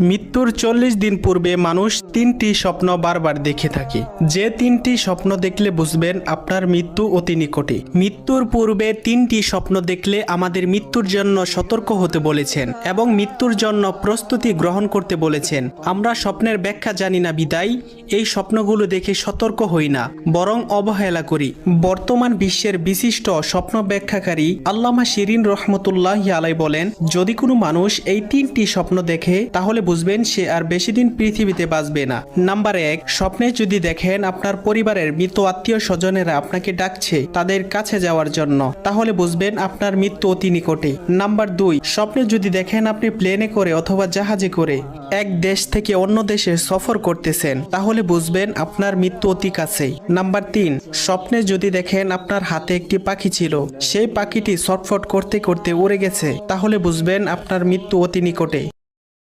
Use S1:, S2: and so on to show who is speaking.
S1: মৃত্যুর 40 দিন পূর্বে মানুষ 3টি স্বপ্ন বারবার দেখে থাকে। যে 3টি স্বপ্ন দেখলে বুঝবেন আপনার মৃত্যু অতি নিকটে। মৃত্যুর পূর্বে 3টি স্বপ্ন দেখলে আমাদের মৃত্যুর জন্য সতর্ক হতে বলেছেন এবং মৃত্যুর জন্য প্রস্তুতি গ্রহণ করতে বলেছেন। আমরা স্বপ্নের ব্যাখ্যা জানি না বিদায় এই স্বপ্নগুলো দেখে সতর্ক হই না, বরং অবহেলা করি। বর্তমান বিশ্বের বিশিষ্ট স্বপ্ন ব্যাখ্যাকারী আল্লামা শিরিন রহমতুল্লাহি আলাই বলেন, যদি কোনো মানুষ এই 3টি স্বপ্ন দেখে তাহলে বুঝবেন সে আর বেশি দিন পৃথিবীতে বাঁচবে না। নাম্বার 1, স্বপ্নে যদি দেখেন আপনার পরিবারের মৃত আত্মীয় স্বজনেরা আপনাকে ডাকছে তাদের কাছে যাওয়ার জন্য, তাহলে বুঝবেন আপনার মৃত্যু অতি নিকটে। নাম্বার 2, স্বপ্নে যদি দেখেন আপনি প্লেনে করে অথবা জাহাজে করে এক দেশ থেকে অন্য দেশে সফর করতেছেন, তাহলে বুঝবেন আপনার মৃত্যু অতি কাছেই। নাম্বার 3, স্বপ্নে যদি দেখেন আপনার হাতে একটি পাখি ছিল, সেই পাখিটি ছটফট করতে করতে উড়ে গেছে, তাহলে বুঝবেন আপনার মৃত্যু অতি নিকটে।